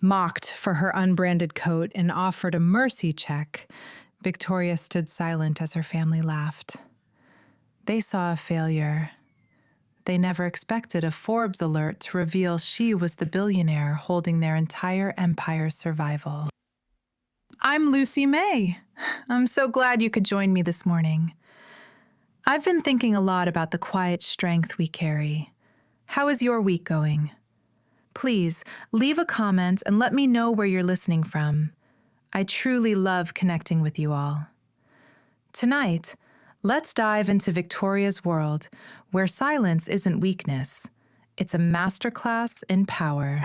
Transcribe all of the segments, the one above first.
Mocked for her unbranded coat and offered a mercy check, Victoria stood silent as her family laughed. They saw a failure. They never expected a Forbes alert to reveal she was the billionaire holding their entire empire's survival. I'm Lucy May. I'm so glad you could join me this morning. I've been thinking a lot about the quiet strength we carry. How is your week going? Please leave a comment and let me know where you're listening from. I truly love connecting with you all. Tonight, let's dive into Victoria's world, where silence isn't weakness. It's a masterclass in power.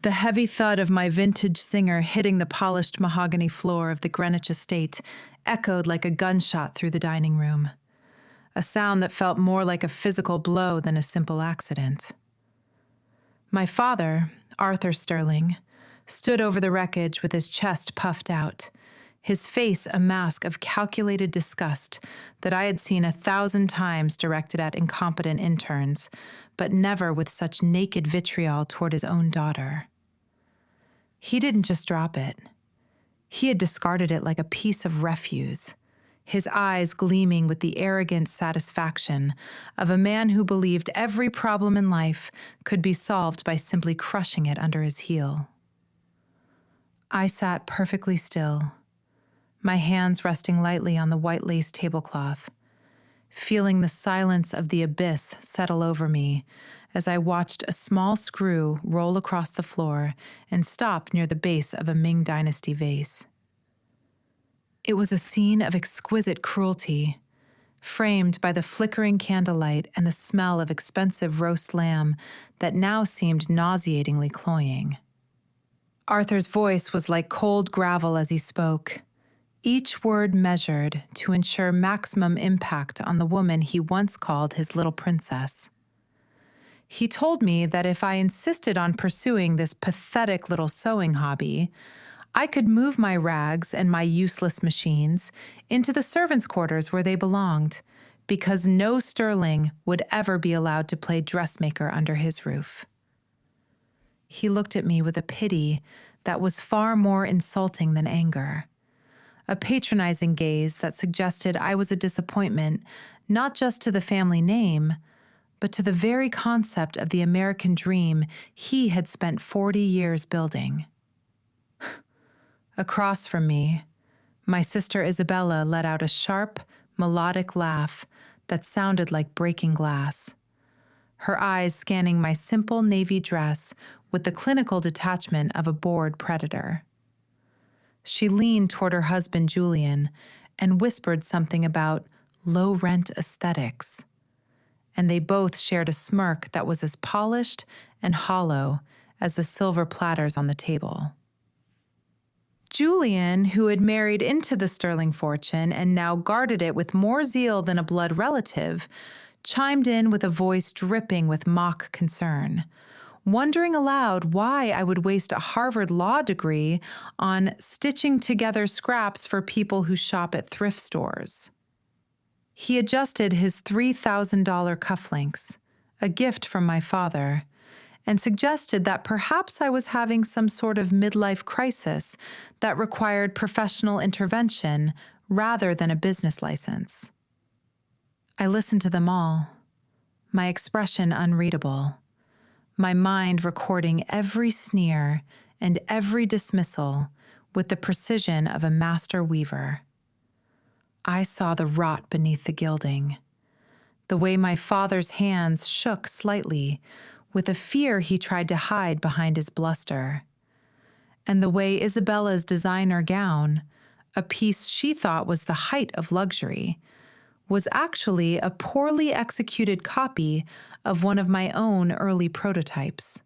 The heavy thud of my vintage singer hitting the polished mahogany floor of the Greenwich estate echoed like a gunshot through the dining room, a sound that felt more like a physical blow than a simple accident. My father, Arthur Sterling, stood over the wreckage with his chest puffed out, his face a mask of calculated disgust that I had seen 1,000 times directed at incompetent interns, but never with such naked vitriol toward his own daughter. He didn't just drop it. He had discarded it like a piece of refuse, his eyes gleaming with the arrogant satisfaction of a man who believed every problem in life could be solved by simply crushing it under his heel. I sat perfectly still, my hands resting lightly on the white lace tablecloth, feeling the silence of the abyss settle over me as I watched a small screw roll across the floor and stop near the base of a Ming Dynasty vase. It was a scene of exquisite cruelty, framed by the flickering candlelight and the smell of expensive roast lamb that now seemed nauseatingly cloying. Arthur's voice was like cold gravel as he spoke, each word measured to ensure maximum impact on the woman he once called his little princess. He told me that if I insisted on pursuing this pathetic little sewing hobby, I could move my rags and my useless machines into the servants' quarters where they belonged, because no Sterling would ever be allowed to play dressmaker under his roof. He looked at me with a pity that was far more insulting than anger, a patronizing gaze that suggested I was a disappointment not just to the family name, but to the very concept of the American dream he had spent 40 years building. Across from me, my sister Isabella let out a sharp, melodic laugh that sounded like breaking glass, her eyes scanning my simple navy dress with the clinical detachment of a bored predator. She leaned toward her husband Julian and whispered something about low-rent aesthetics, and they both shared a smirk that was as polished and hollow as the silver platters on the table. Julian, who had married into the Sterling fortune and now guarded it with more zeal than a blood relative, chimed in with a voice dripping with mock concern, wondering aloud why I would waste a Harvard law degree on stitching together scraps for people who shop at thrift stores. He adjusted his $3,000 cufflinks, a gift from my father, and suggested that perhaps I was having some sort of midlife crisis that required professional intervention rather than a business license. I listened to them all, my expression unreadable, my mind recording every sneer and every dismissal with the precision of a master weaver. I saw the rot beneath the gilding, the way my father's hands shook slightly with a fear he tried to hide behind his bluster, and the way Isabella's designer gown, a piece she thought was the height of luxury, was actually a poorly executed copy of one of my own early prototypes.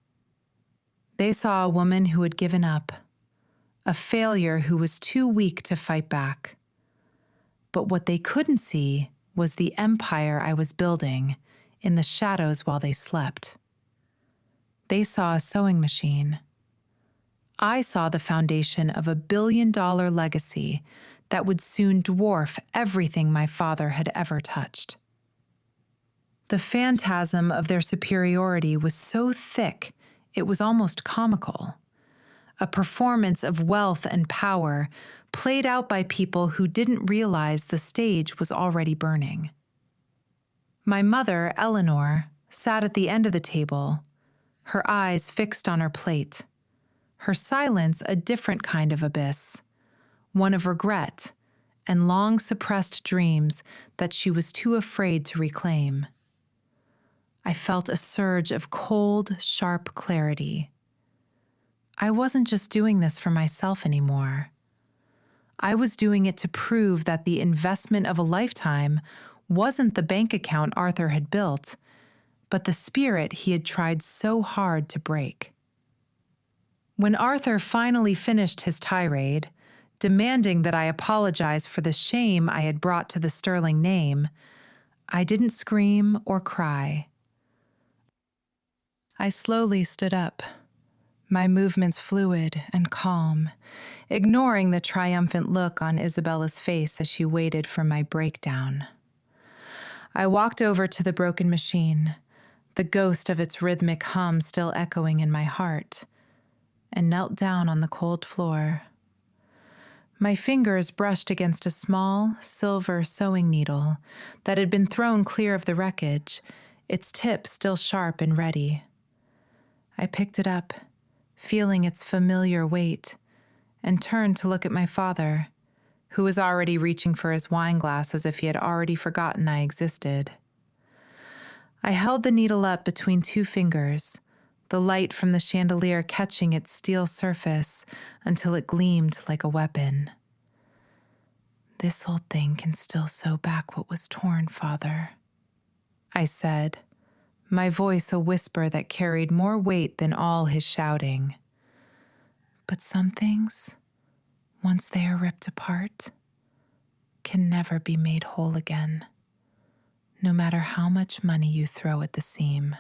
They saw a woman who had given up, a failure who was too weak to fight back. But what they couldn't see was the empire I was building in the shadows while they slept. They saw a sewing machine. I saw the foundation of a billion-dollar legacy that would soon dwarf everything my father had ever touched. The phantasm of their superiority was so thick, it was almost comical, a performance of wealth and power played out by people who didn't realize the stage was already burning. My mother, Eleanor, sat at the end of the table, her eyes fixed on her plate, her silence a different kind of abyss, one of regret and long-suppressed dreams that she was too afraid to reclaim. I felt a surge of cold, sharp clarity. I wasn't just doing this for myself anymore. I was doing it to prove that the investment of a lifetime wasn't the bank account Arthur had built, but the spirit he had tried so hard to break. When Arthur finally finished his tirade, demanding that I apologize for the shame I had brought to the Sterling name, I didn't scream or cry. I slowly stood up, my movements fluid and calm, ignoring the triumphant look on Isabella's face as she waited for my breakdown. I walked over to the broken machine, the ghost of its rhythmic hum still echoing in my heart, and knelt down on the cold floor. My fingers brushed against a small, silver sewing needle that had been thrown clear of the wreckage, its tip still sharp and ready. I picked it up, feeling its familiar weight, and turned to look at my father, who was already reaching for his wine glass as if he had already forgotten I existed. I held the needle up between two fingers, the light from the chandelier catching its steel surface until it gleamed like a weapon. "This old thing can still sew back what was torn, Father," I said, my voice a whisper that carried more weight than all his shouting. "But some things, once they are ripped apart, can never be made whole again, no matter how much money you throw at the seam."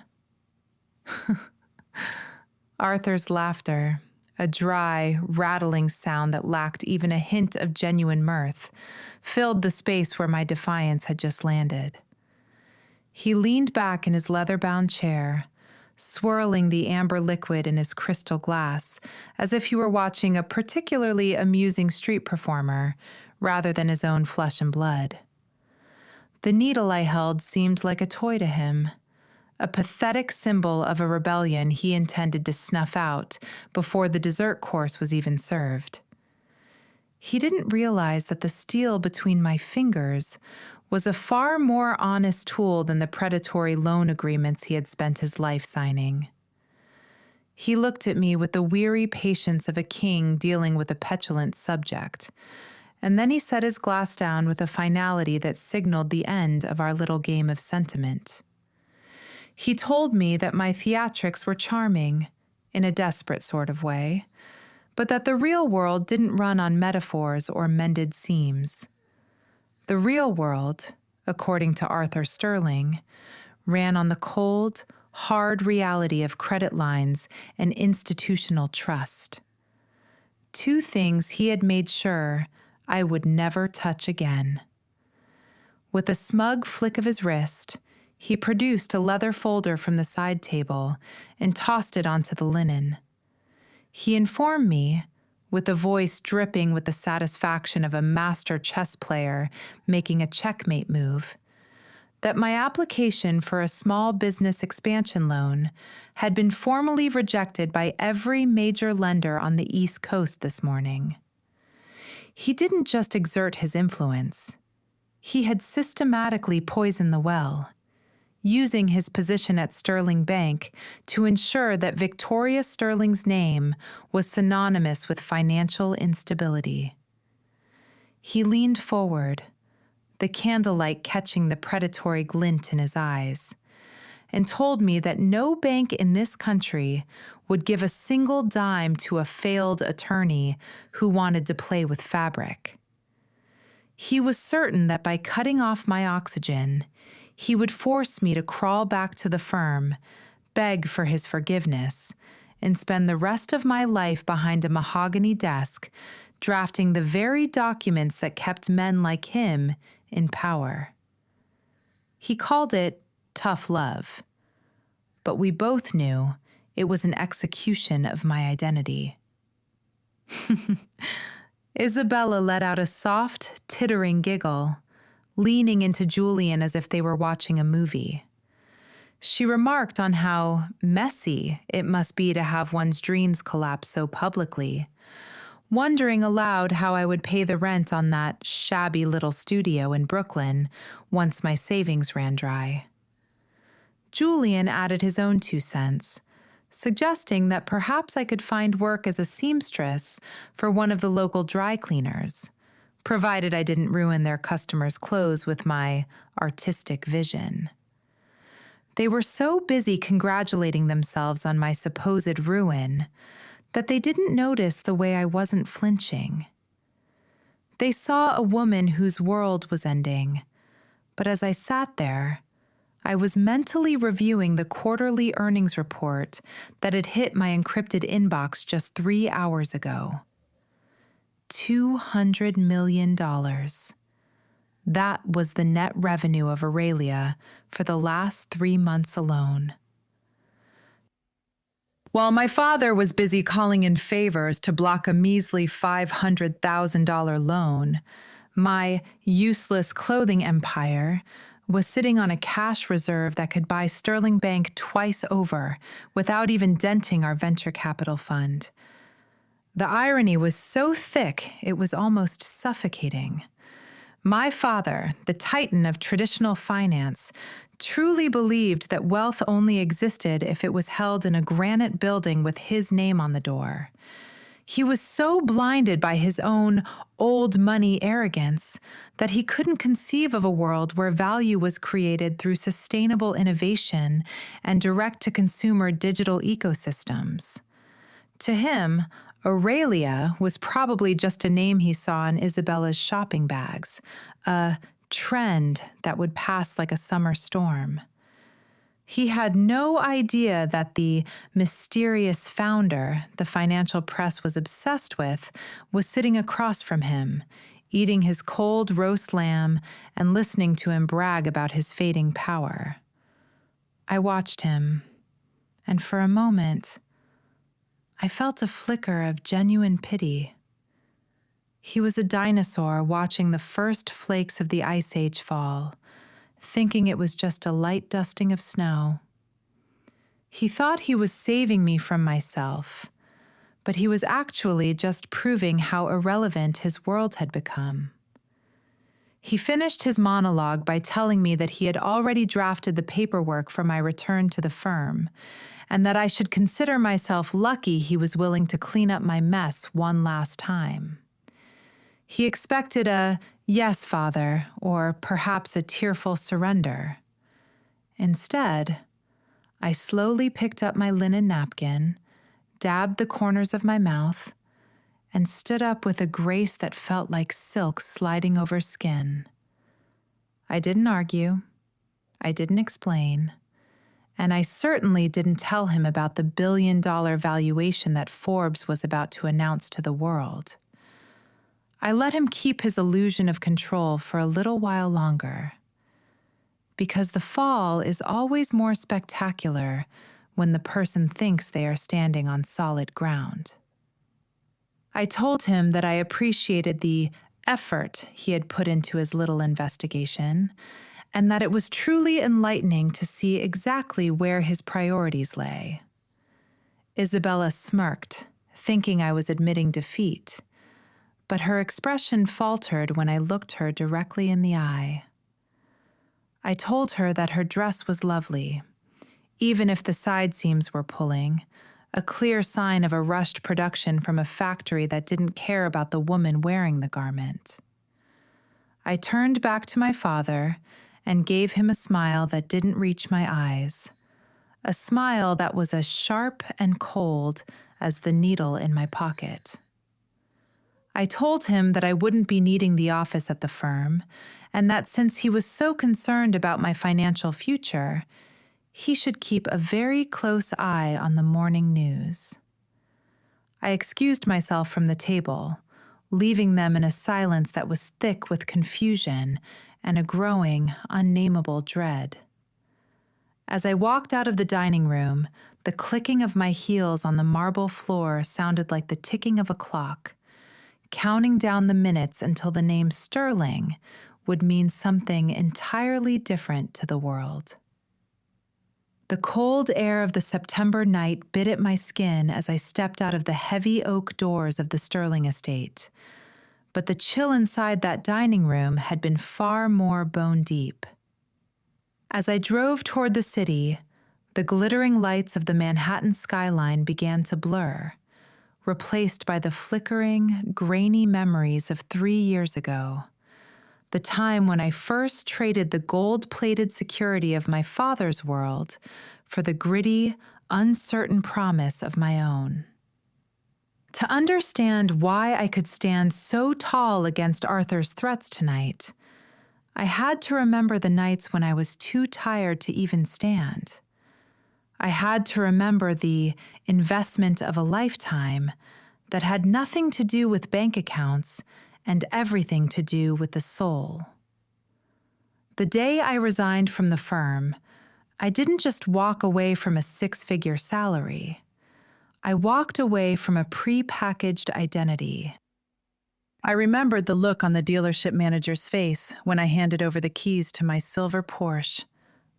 Arthur's laughter, a dry, rattling sound that lacked even a hint of genuine mirth, filled the space where my defiance had just landed. He leaned back in his leather-bound chair, swirling the amber liquid in his crystal glass as if he were watching a particularly amusing street performer rather than his own flesh and blood. The needle I held seemed like a toy to him, a pathetic symbol of a rebellion he intended to snuff out before the dessert course was even served. He didn't realize that the steel between my fingers was a far more honest tool than the predatory loan agreements he had spent his life signing. He looked at me with the weary patience of a king dealing with a petulant subject, and then he set his glass down with a finality that signaled the end of our little game of sentiment. He told me that my theatrics were charming, in a desperate sort of way, but that the real world didn't run on metaphors or mended seams. The real world, according to Arthur Sterling, ran on the cold, hard reality of credit lines and institutional trust. Two things he had made sure I would never touch again. With a smug flick of his wrist, he produced a leather folder from the side table and tossed it onto the linen. He informed me, with a voice dripping with the satisfaction of a master chess player making a checkmate move, that my application for a small business expansion loan had been formally rejected by every major lender on the East Coast this morning. He didn't just exert his influence. He had systematically poisoned the well, using his position at Sterling Bank to ensure that Victoria Sterling's name was synonymous with financial instability. He leaned forward, the candlelight catching the predatory glint in his eyes, and told me that no bank in this country would give a single dime to a failed attorney who wanted to play with fabric. He was certain that by cutting off my oxygen, he would force me to crawl back to the firm, beg for his forgiveness, and spend the rest of my life behind a mahogany desk, drafting the very documents that kept men like him in power. He called it tough love, but we both knew it was an execution of my identity. Isabella let out a soft, tittering giggle, leaning into Julian as if they were watching a movie. She remarked on how messy it must be to have one's dreams collapse so publicly, wondering aloud how I would pay the rent on that shabby little studio in Brooklyn once my savings ran dry. Julian added his own 2 cents, suggesting that perhaps I could find work as a seamstress for one of the local dry cleaners, provided I didn't ruin their customers' clothes with my artistic vision. They were so busy congratulating themselves on my supposed ruin that they didn't notice the way I wasn't flinching. They saw a woman whose world was ending, but as I sat there, I was mentally reviewing the quarterly earnings report that had hit my encrypted inbox just 3 hours ago. $200 million. That was the net revenue of Aurelia for the last 3 months alone. While my father was busy calling in favors to block a measly $500,000 loan, my useless clothing empire was sitting on a cash reserve that could buy Sterling Bank twice over without even denting our venture capital fund. The irony was so thick it was almost suffocating. My father, the titan of traditional finance, truly believed that wealth only existed if it was held in a granite building with his name on the door. He was so blinded by his own old money arrogance that he couldn't conceive of a world where value was created through sustainable innovation and direct-to-consumer digital ecosystems. To him, Aurelia was probably just a name he saw in Isabella's shopping bags, a trend that would pass like a summer storm. He had no idea that the mysterious founder the financial press was obsessed with was sitting across from him, eating his cold roast lamb and listening to him brag about his fading power. I watched him, and for a moment, I felt a flicker of genuine pity. He was a dinosaur watching the first flakes of the Ice Age fall, thinking it was just a light dusting of snow. He thought he was saving me from myself, but he was actually just proving how irrelevant his world had become. He finished his monologue by telling me that he had already drafted the paperwork for my return to the firm, and that I should consider myself lucky he was willing to clean up my mess one last time. He expected a "yes, father," or perhaps a tearful surrender. Instead, I slowly picked up my linen napkin, dabbed the corners of my mouth, and stood up with a grace that felt like silk sliding over skin. I didn't argue, I didn't explain, and I certainly didn't tell him about the billion-dollar valuation that Forbes was about to announce to the world. I let him keep his illusion of control for a little while longer, because the fall is always more spectacular when the person thinks they are standing on solid ground. I told him that I appreciated the effort he had put into his little investigation, and that it was truly enlightening to see exactly where his priorities lay. Isabella smirked, thinking I was admitting defeat, but her expression faltered when I looked her directly in the eye. I told her that her dress was lovely, even if the side seams were pulling, a clear sign of a rushed production from a factory that didn't care about the woman wearing the garment. I turned back to my father and gave him a smile that didn't reach my eyes, a smile that was as sharp and cold as the needle in my pocket. I told him that I wouldn't be needing the office at the firm, and that since he was so concerned about my financial future, he should keep a very close eye on the morning news. I excused myself from the table, leaving them in a silence that was thick with confusion and a growing, unnameable dread. As I walked out of the dining room, the clicking of my heels on the marble floor sounded like the ticking of a clock, counting down the minutes until the name Sterling would mean something entirely different to the world. The cold air of the September night bit at my skin as I stepped out of the heavy oak doors of the Sterling estate, but the chill inside that dining room had been far more bone-deep. As I drove toward the city, the glittering lights of the Manhattan skyline began to blur, replaced by the flickering, grainy memories of 3 years ago, the time when I first traded the gold-plated security of my father's world for the gritty, uncertain promise of my own. To understand why I could stand so tall against Arthur's threats tonight, I had to remember the nights when I was too tired to even stand. I had to remember the investment of a lifetime that had nothing to do with bank accounts and everything to do with the soul. The day I resigned from the firm, I didn't just walk away from a 6-figure salary. I walked away from a pre-packaged identity. I remembered the look on the dealership manager's face when I handed over the keys to my silver Porsche,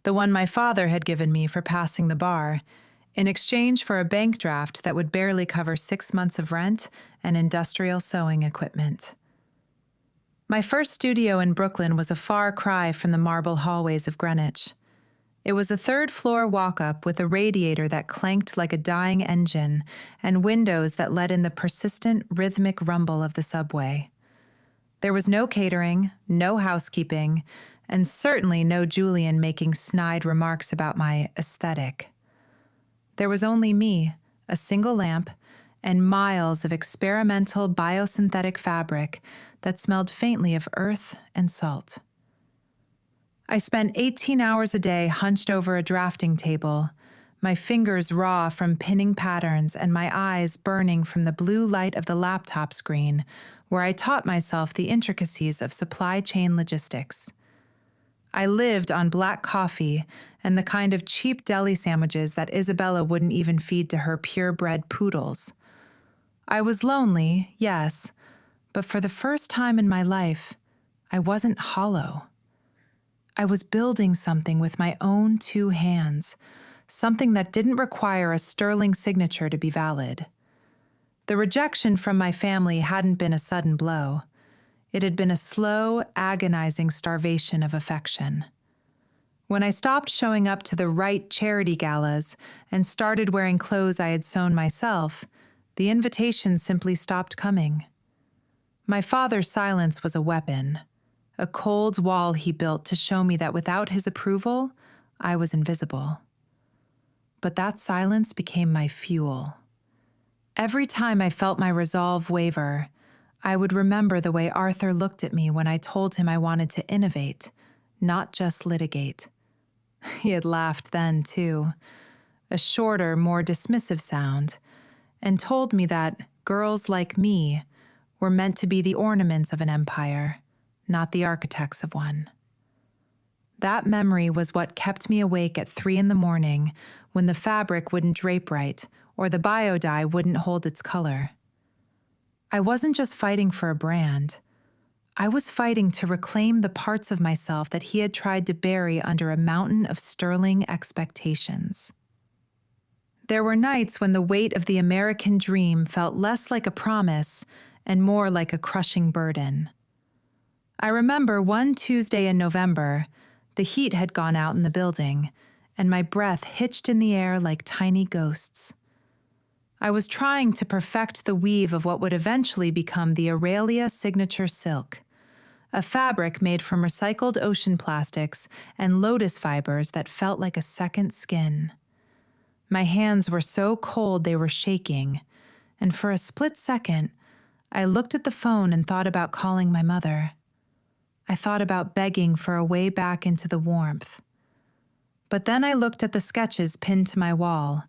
the one my father had given me for passing the bar, in exchange for a bank draft that would barely cover 6 months of rent and industrial sewing equipment. My first studio in Brooklyn was a far cry from the marble hallways of Greenwich. It was a 3rd-floor walk-up with a radiator that clanked like a dying engine and windows that let in the persistent, rhythmic rumble of the subway. There was no catering, no housekeeping, and certainly no Julian making snide remarks about my aesthetic. There was only me, a single lamp, and miles of experimental biosynthetic fabric that smelled faintly of earth and salt. I spent 18 hours a day hunched over a drafting table, my fingers raw from pinning patterns and my eyes burning from the blue light of the laptop screen, where I taught myself the intricacies of supply chain logistics. I lived on black coffee and the kind of cheap deli sandwiches that Isabella wouldn't even feed to her purebred poodles. I was lonely, yes, but for the first time in my life, I wasn't hollow. I was building something with my own 2 hands, something that didn't require a sterling signature to be valid. The rejection from my family hadn't been a sudden blow. It had been a slow, agonizing starvation of affection. When I stopped showing up to the right charity galas and started wearing clothes I had sewn myself, the invitations simply stopped coming. My father's silence was a weapon, a cold wall he built to show me that without his approval, I was invisible. But that silence became my fuel. Every time I felt my resolve waver, I would remember the way Arthur looked at me when I told him I wanted to innovate, not just litigate. He had laughed then, too, a shorter, more dismissive sound, and told me that girls like me were meant to be the ornaments of an empire, not the architects of one. That memory was what kept me awake at 3 a.m. when the fabric wouldn't drape right or the bio-dye wouldn't hold its color. I wasn't just fighting for a brand. I was fighting to reclaim the parts of myself that he had tried to bury under a mountain of sterling expectations. There were nights when the weight of the American dream felt less like a promise and more like a crushing burden. I remember one Tuesday in November, the heat had gone out in the building, and my breath hitched in the air like tiny ghosts. I was trying to perfect the weave of what would eventually become the Aurelia signature silk, a fabric made from recycled ocean plastics and lotus fibers that felt like a second skin. My hands were so cold they were shaking, and for a split second, I looked at the phone and thought about calling my mother. I thought about begging for a way back into the warmth. But then I looked at the sketches pinned to my wall,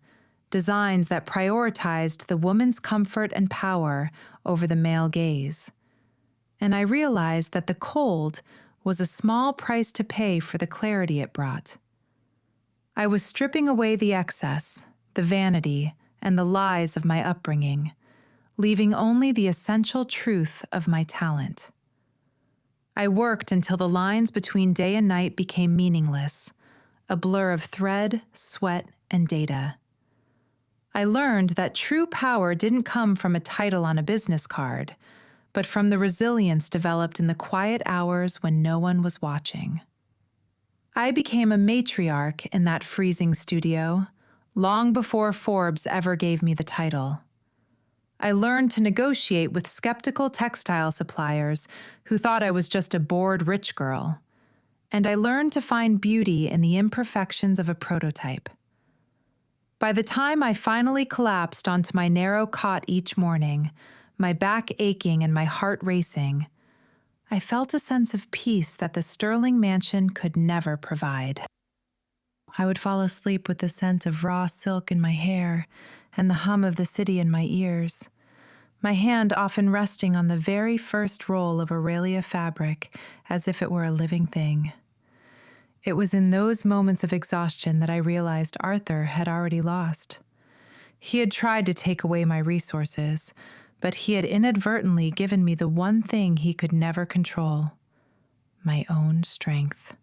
designs that prioritized the woman's comfort and power over the male gaze. And I realized that the cold was a small price to pay for the clarity it brought. I was stripping away the excess, the vanity, and the lies of my upbringing, leaving only the essential truth of my talent. I worked until the lines between day and night became meaningless, a blur of thread, sweat, and data. I learned that true power didn't come from a title on a business card, but from the resilience developed in the quiet hours when no one was watching. I became a matriarch in that freezing studio, long before Forbes ever gave me the title. I learned to negotiate with skeptical textile suppliers who thought I was just a bored rich girl, and I learned to find beauty in the imperfections of a prototype. By the time I finally collapsed onto my narrow cot each morning, my back aching and my heart racing, I felt a sense of peace that the Sterling mansion could never provide. I would fall asleep with the scent of raw silk in my hair and the hum of the city in my ears, my hand often resting on the very first roll of Aurelia fabric as if it were a living thing. It was in those moments of exhaustion that I realized Arthur had already lost. He had tried to take away my resources, but he had inadvertently given me the one thing he could never control: my own strength.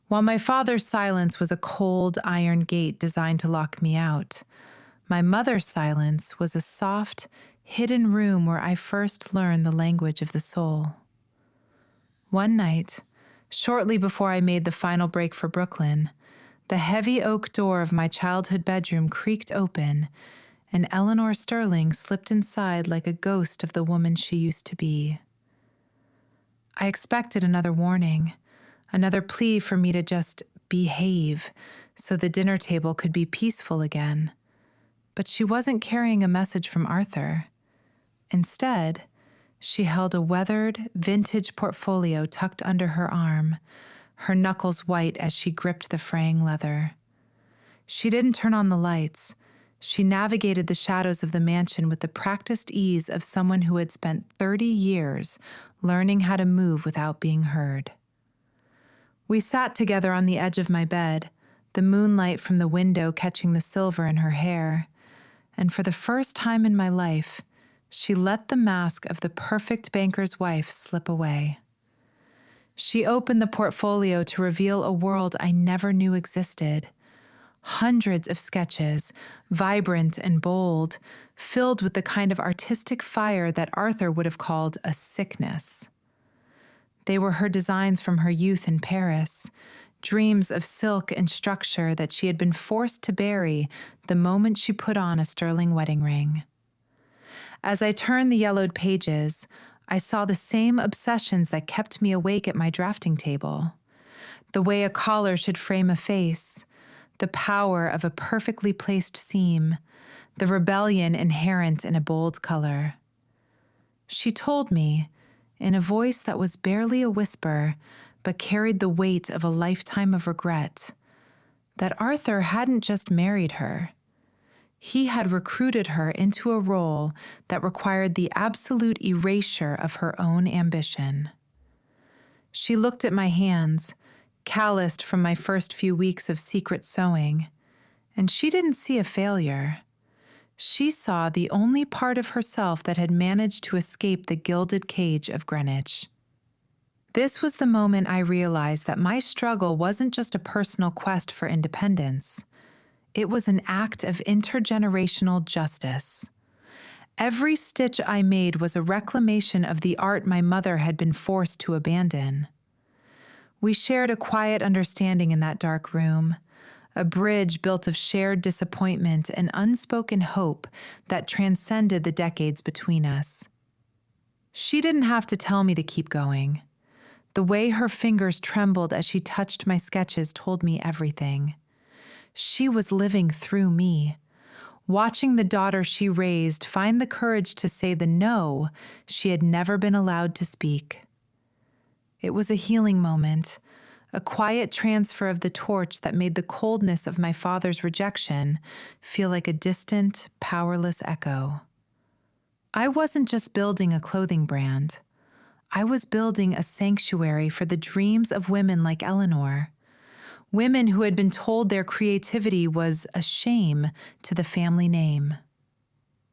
While my father's silence was a cold iron gate designed to lock me out, my mother's silence was a soft, hidden room where I first learned the language of the soul. One night, shortly before I made the final break for Brooklyn, the heavy oak door of my childhood bedroom creaked open, and Eleanor Sterling slipped inside like a ghost of the woman she used to be. I expected another warning, another plea for me to just behave so the dinner table could be peaceful again. But she wasn't carrying a message from Arthur. Instead, she held a weathered, vintage portfolio tucked under her arm, her knuckles white as she gripped the fraying leather. She didn't turn on the lights. She navigated the shadows of the mansion with the practiced ease of someone who had spent 30 years learning how to move without being heard. We sat together on the edge of my bed, the moonlight from the window catching the silver in her hair, and for the first time in my life, she let the mask of the perfect banker's wife slip away. She opened the portfolio to reveal a world I never knew existed. Hundreds of sketches, vibrant and bold, filled with the kind of artistic fire that Arthur would have called a sickness. They were her designs from her youth in Paris, dreams of silk and structure that she had been forced to bury the moment she put on a sterling wedding ring. As I turned the yellowed pages, I saw the same obsessions that kept me awake at my drafting table. The way a collar should frame a face, the power of a perfectly placed seam, the rebellion inherent in a bold color. She told me, in a voice that was barely a whisper, but carried the weight of a lifetime of regret, that Arthur hadn't just married her. He had recruited her into a role that required the absolute erasure of her own ambition. She looked at my hands, calloused from my first few weeks of secret sewing, and she didn't see a failure. She saw the only part of herself that had managed to escape the gilded cage of Greenwich. This was the moment I realized that my struggle wasn't just a personal quest for independence. It was an act of intergenerational justice. Every stitch I made was a reclamation of the art my mother had been forced to abandon. We shared a quiet understanding in that dark room, a bridge built of shared disappointment and unspoken hope that transcended the decades between us. She didn't have to tell me to keep going. The way her fingers trembled as she touched my sketches told me everything. She was living through me, watching the daughter she raised find the courage to say the no she had never been allowed to speak. It was a healing moment, a quiet transfer of the torch that made the coldness of my father's rejection feel like a distant, powerless echo. I wasn't just building a clothing brand. I was building a sanctuary for the dreams of women like Eleanor, women who had been told their creativity was a shame to the family name.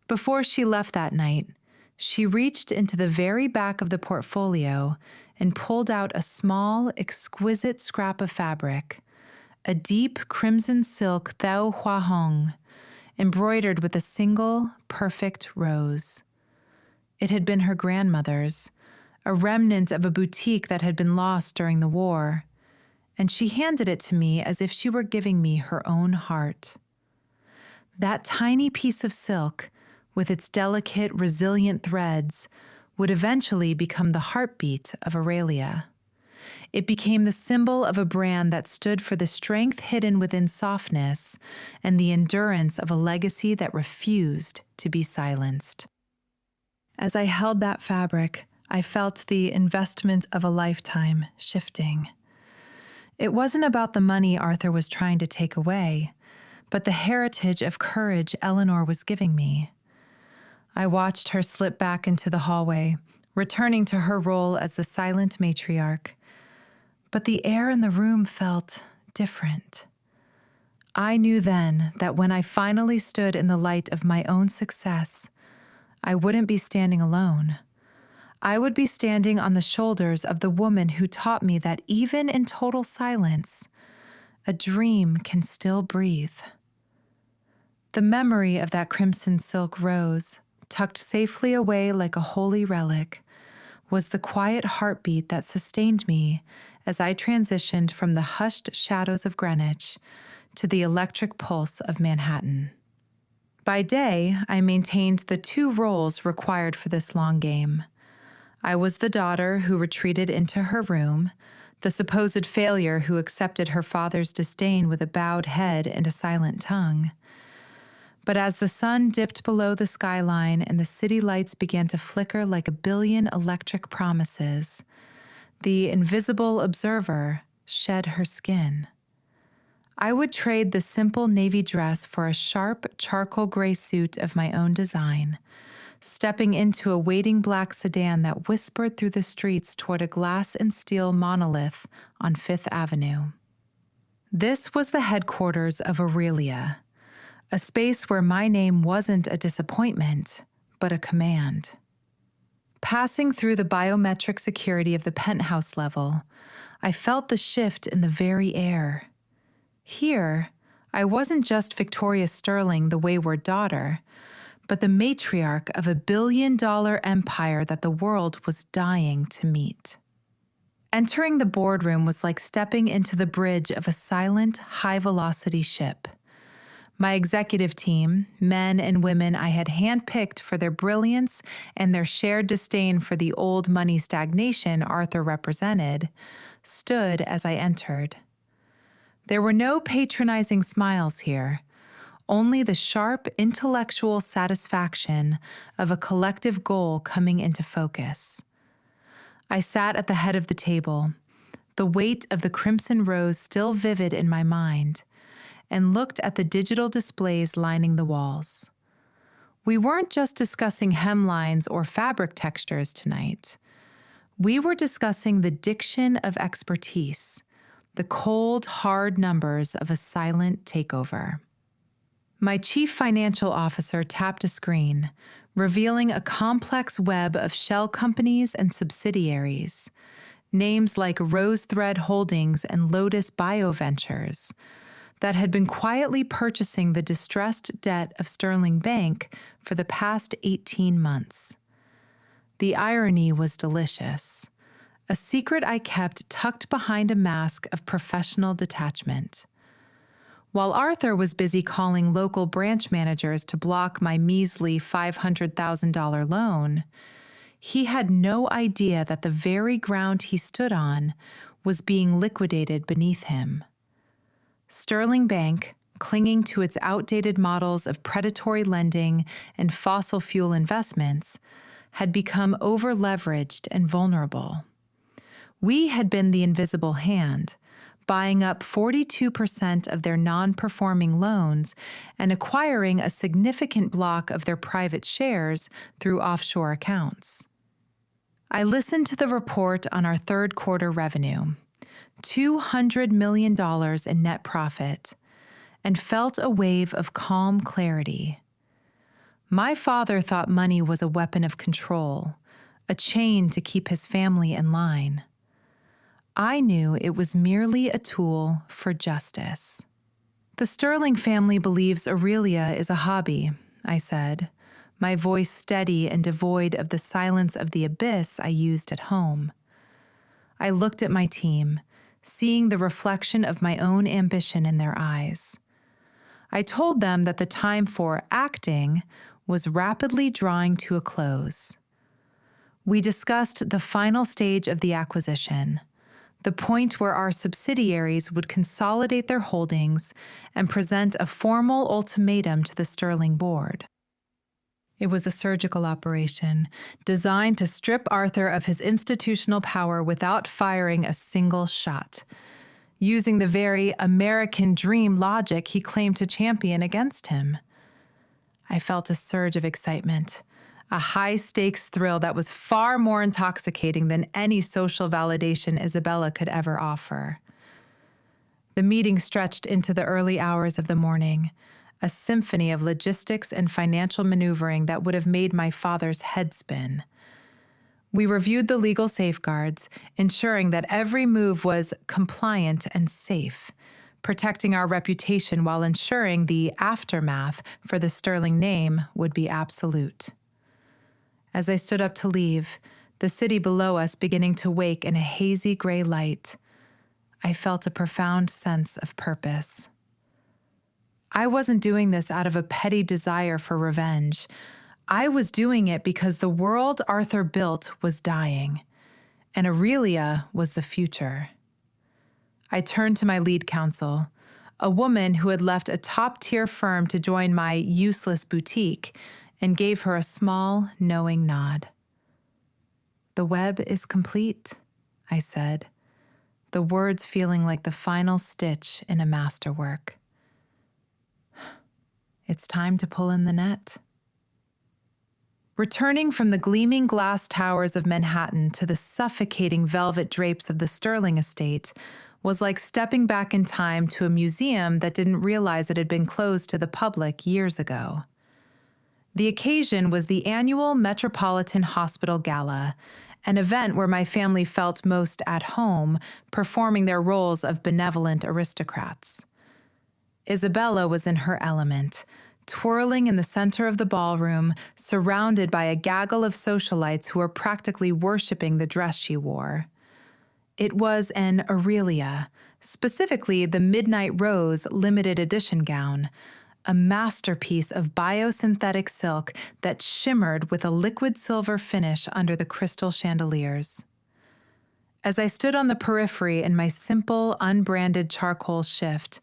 Before she left that night, she reached into the very back of the portfolio and pulled out a small, exquisite scrap of fabric, a deep crimson silk Thao Hua Hong, embroidered with a single, perfect rose. It had been her grandmother's, a remnant of a boutique that had been lost during the war, and she handed it to me as if she were giving me her own heart. That tiny piece of silk, with its delicate, resilient threads, would eventually become the heartbeat of Aurelia. It became the symbol of a brand that stood for the strength hidden within softness and the endurance of a legacy that refused to be silenced. As I held that fabric, I felt the investment of a lifetime shifting. It wasn't about the money Arthur was trying to take away, but the heritage of courage Eleanor was giving me. I watched her slip back into the hallway, returning to her role as the silent matriarch. But the air in the room felt different. I knew then that when I finally stood in the light of my own success, I wouldn't be standing alone. I would be standing on the shoulders of the woman who taught me that even in total silence, a dream can still breathe. The memory of that crimson silk rose, tucked safely away like a holy relic, was the quiet heartbeat that sustained me as I transitioned from the hushed shadows of Greenwich to the electric pulse of Manhattan. By day, I maintained the two roles required for this long game. I was the daughter who retreated into her room, the supposed failure who accepted her father's disdain with a bowed head and a silent tongue. But as the sun dipped below the skyline and the city lights began to flicker like a billion electric promises, the invisible observer shed her skin. I would trade the simple navy dress for a sharp charcoal gray suit of my own design, stepping into a waiting black sedan that whispered through the streets toward a glass and steel monolith on Fifth Avenue. This was the headquarters of Aurelia, a space where my name wasn't a disappointment, but a command. Passing through the biometric security of the penthouse level, I felt the shift in the very air. Here, I wasn't just Victoria Sterling, the wayward daughter, but the matriarch of a billion-dollar empire that the world was dying to meet. Entering the boardroom was like stepping into the bridge of a silent, high-velocity ship. My executive team, men and women I had handpicked for their brilliance and their shared disdain for the old money stagnation Arthur represented, stood as I entered. There were no patronizing smiles here, only the sharp intellectual satisfaction of a collective goal coming into focus. I sat at the head of the table, the weight of the crimson rose still vivid in my mind, and looked at the digital displays lining the walls. We weren't just discussing hemlines or fabric textures tonight. We were discussing the diction of expertise, the cold, hard numbers of a silent takeover. My chief financial officer tapped a screen, revealing a complex web of shell companies and subsidiaries, names like Rose Thread Holdings and Lotus BioVentures, that had been quietly purchasing the distressed debt of Sterling Bank for the past 18 months. The irony was delicious, a secret I kept tucked behind a mask of professional detachment. While Arthur was busy calling local branch managers to block my measly $500,000 loan, he had no idea that the very ground he stood on was being liquidated beneath him. Sterling Bank, clinging to its outdated models of predatory lending and fossil fuel investments, had become over-leveraged and vulnerable. We had been the invisible hand, buying up 42% of their non-performing loans and acquiring a significant block of their private shares through offshore accounts. I listened to the report on our third quarter revenue. $200 million in net profit, and felt a wave of calm clarity. My father thought money was a weapon of control, a chain to keep his family in line. I knew it was merely a tool for justice. The Sterling family believes Aurelia is a hobby, I said, my voice steady and devoid of the silence of the abyss I used at home. I looked at my team, seeing the reflection of my own ambition in their eyes. I told them that the time for acting was rapidly drawing to a close. We discussed the final stage of the acquisition, the point where our subsidiaries would consolidate their holdings and present a formal ultimatum to the Sterling board. It was a surgical operation designed to strip Arthur of his institutional power without firing a single shot, using the very American dream logic he claimed to champion against him. I felt a surge of excitement, a high-stakes thrill that was far more intoxicating than any social validation Isabella could ever offer. The meeting stretched into the early hours of the morning, a symphony of logistics and financial maneuvering that would have made my father's head spin. We reviewed the legal safeguards, ensuring that every move was compliant and safe, protecting our reputation while ensuring the aftermath for the Sterling name would be absolute. As I stood up to leave, the city below us beginning to wake in a hazy gray light, I felt a profound sense of purpose. I wasn't doing this out of a petty desire for revenge. I was doing it because the world Arthur built was dying, and Aurelia was the future. I turned to my lead counsel, a woman who had left a top-tier firm to join my useless boutique, and gave her a small, knowing nod. "The web is complete," I said, the words feeling like the final stitch in a masterwork. It's time to pull in the net. Returning from the gleaming glass towers of Manhattan to the suffocating velvet drapes of the Sterling estate was like stepping back in time to a museum that didn't realize it had been closed to the public years ago. The occasion was the annual Metropolitan Hospital Gala, an event where my family felt most at home, performing their roles of benevolent aristocrats. Isabella was in her element, twirling in the center of the ballroom, surrounded by a gaggle of socialites who were practically worshiping the dress she wore. It was an Aurelia, specifically the Midnight Rose limited edition gown, a masterpiece of biosynthetic silk that shimmered with a liquid silver finish under the crystal chandeliers. As I stood on the periphery in my simple, unbranded charcoal shift,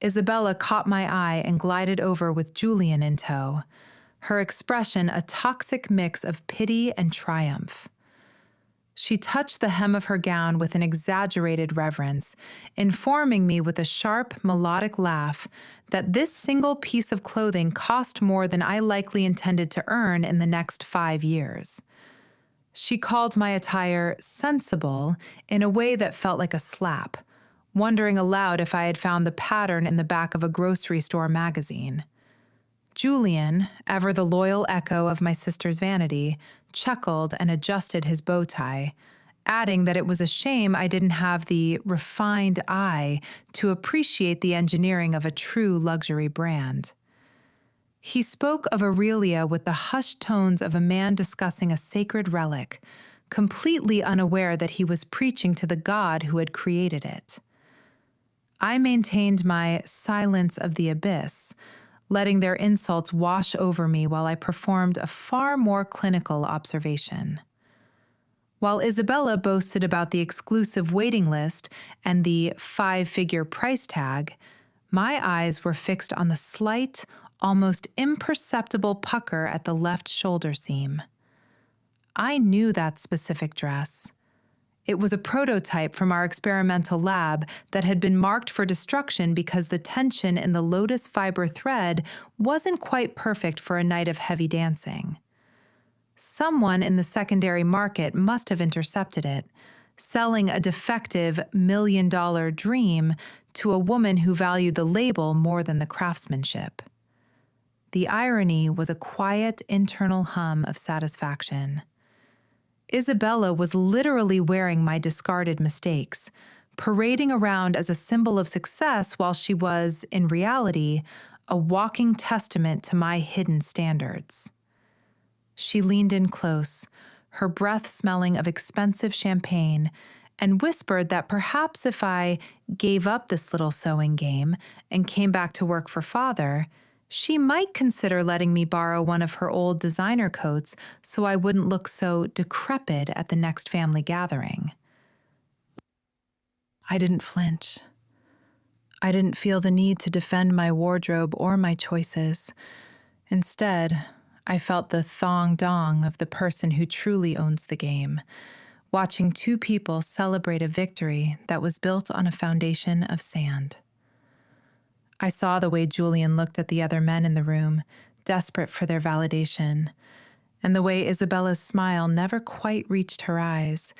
Isabella caught my eye and glided over with Julian in tow, her expression a toxic mix of pity and triumph. She touched the hem of her gown with an exaggerated reverence, informing me with a sharp, melodic laugh that this single piece of clothing cost more than I likely intended to earn in the next 5 years. She called my attire sensible in a way that felt like a slap, wondering aloud if I had found the pattern in the back of a grocery store magazine. Julian, ever the loyal echo of my sister's vanity, chuckled and adjusted his bow tie, adding that it was a shame I didn't have the refined eye to appreciate the engineering of a true luxury brand. He spoke of Aurelia with the hushed tones of a man discussing a sacred relic, completely unaware that he was preaching to the God who had created it. I maintained my silence of the abyss, letting their insults wash over me while I performed a far more clinical observation. While Isabella boasted about the exclusive waiting list and the 5-figure price tag, my eyes were fixed on the slight, almost imperceptible pucker at the left shoulder seam. I knew that specific dress. It was a prototype from our experimental lab that had been marked for destruction because the tension in the lotus fiber thread wasn't quite perfect for a night of heavy dancing. Someone in the secondary market must have intercepted it, selling a defective million-dollar dream to a woman who valued the label more than the craftsmanship. The irony was a quiet internal hum of satisfaction. Isabella was literally wearing my discarded mistakes, parading around as a symbol of success while she was, in reality, a walking testament to my hidden standards. She leaned in close, her breath smelling of expensive champagne, and whispered that perhaps if I gave up this little sewing game and came back to work for Father, she might consider letting me borrow one of her old designer coats so I wouldn't look so decrepit at the next family gathering. I didn't flinch. I didn't feel the need to defend my wardrobe or my choices. Instead, I felt the thong-dong of the person who truly owns the game, watching two people celebrate a victory that was built on a foundation of sand. I saw the way Julian looked at the other men in the room, desperate for their validation, and the way Isabella's smile never quite reached her eyes,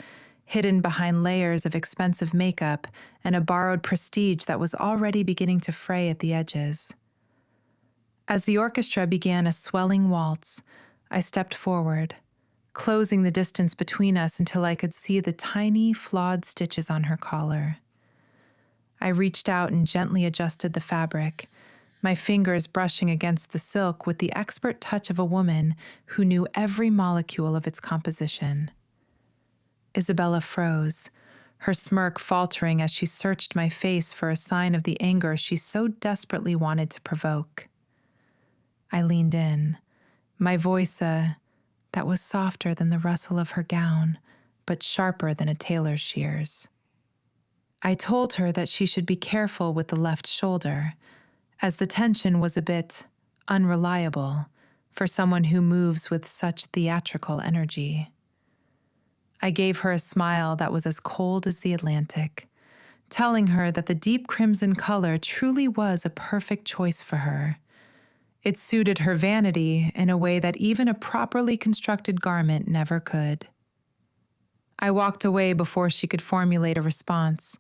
hidden behind layers of expensive makeup and a borrowed prestige that was already beginning to fray at the edges. As the orchestra began a swelling waltz, I stepped forward, closing the distance between us until I could see the tiny, flawed stitches on her collar. I reached out and gently adjusted the fabric, my fingers brushing against the silk with the expert touch of a woman who knew every molecule of its composition. Isabella froze, her smirk faltering as she searched my face for a sign of the anger she so desperately wanted to provoke. I leaned in, my voice that was softer than the rustle of her gown, but sharper than a tailor's shears. I told her that she should be careful with the left shoulder, as the tension was a bit unreliable for someone who moves with such theatrical energy. I gave her a smile that was as cold as the Atlantic, telling her that the deep crimson color truly was a perfect choice for her. It suited her vanity in a way that even a properly constructed garment never could. I walked away before she could formulate a response,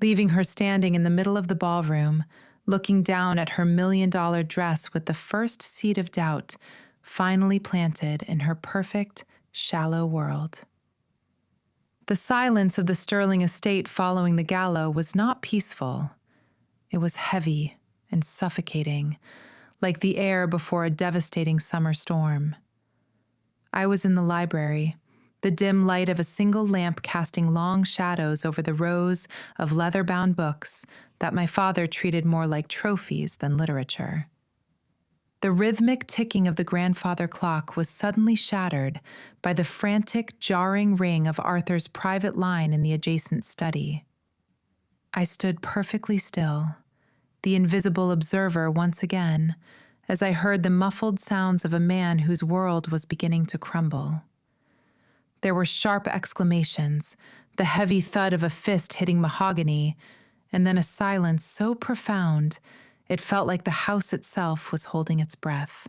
leaving her standing in the middle of the ballroom, looking down at her million-dollar dress with the first seed of doubt finally planted in her perfect, shallow world. The silence of the Sterling estate following the gala was not peaceful. It was heavy and suffocating, like the air before a devastating summer storm. I was in the library, the dim light of a single lamp casting long shadows over the rows of leather-bound books that my father treated more like trophies than literature. The rhythmic ticking of the grandfather clock was suddenly shattered by the frantic, jarring ring of Arthur's private line in the adjacent study. I stood perfectly still, the invisible observer once again, as I heard the muffled sounds of a man whose world was beginning to crumble. There were sharp exclamations, the heavy thud of a fist hitting mahogany, and then a silence so profound it felt like the house itself was holding its breath.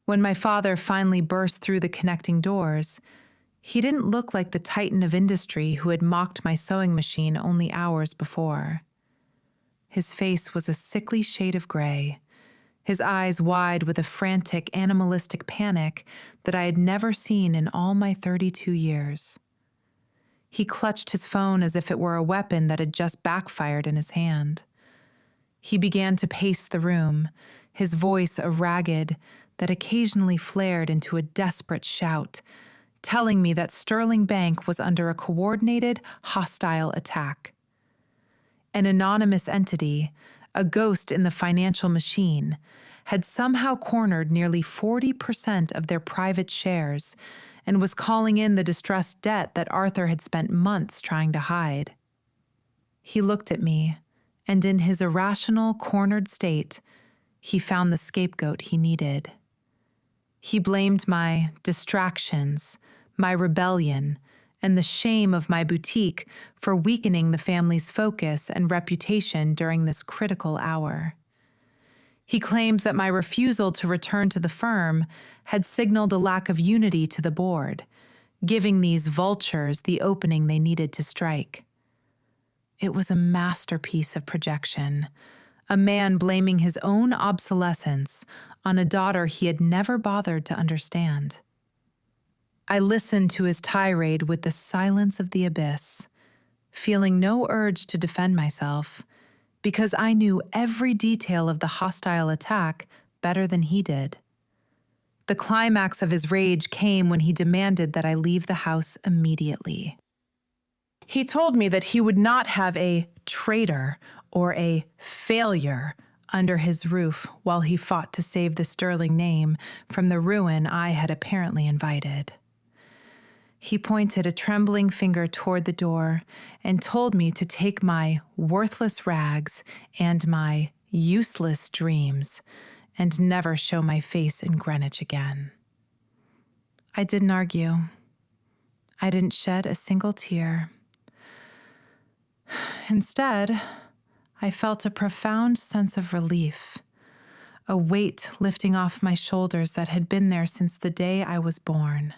When my father finally burst through the connecting doors, he didn't look like the titan of industry who had mocked my sewing machine only hours before. His face was a sickly shade of gray, his eyes wide with a frantic, animalistic panic that I had never seen in all my 32 years. He clutched his phone as if it were a weapon that had just backfired in his hand. He began to pace the room, his voice a ragged that occasionally flared into a desperate shout, telling me that Sterling Bank was under a coordinated, hostile attack. An anonymous entity, a ghost in the financial machine, had somehow cornered nearly 40% of their private shares and was calling in the distressed debt that Arthur had spent months trying to hide. He looked at me, and in his irrational, cornered state, he found the scapegoat he needed. He blamed my distractions, my rebellion, and the shame of my boutique for weakening the family's focus and reputation during this critical hour. He claimed that my refusal to return to the firm had signaled a lack of unity to the board, giving these vultures the opening they needed to strike. It was a masterpiece of projection, a man blaming his own obsolescence on a daughter he had never bothered to understand. I listened to his tirade with the silence of the abyss, feeling no urge to defend myself, because I knew every detail of the hostile attack better than he did. The climax of his rage came when he demanded that I leave the house immediately. He told me that he would not have a traitor or a failure under his roof while he fought to save the sterling name from the ruin I had apparently invited. He pointed a trembling finger toward the door and told me to take my worthless rags and my useless dreams and never show my face in Greenwich again. I didn't argue. I didn't shed a single tear. Instead, I felt a profound sense of relief, a weight lifting off my shoulders that had been there since the day I was born.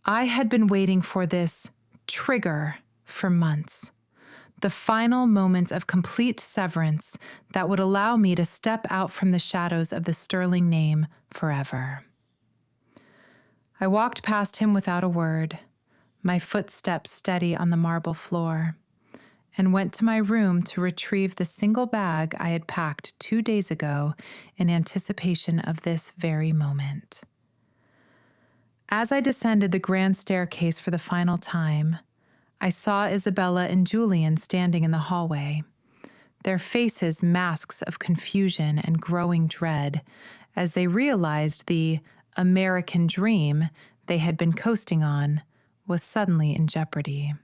I had been waiting for this trigger for months, the final moment of complete severance that would allow me to step out from the shadows of the sterling name forever. I walked past him without a word, my footsteps steady on the marble floor, and went to my room to retrieve the single bag I had packed 2 days ago in anticipation of this very moment. As I descended the grand staircase for the final time, I saw Isabella and Julian standing in the hallway, their faces masks of confusion and growing dread as they realized the American dream they had been coasting on was suddenly in jeopardy.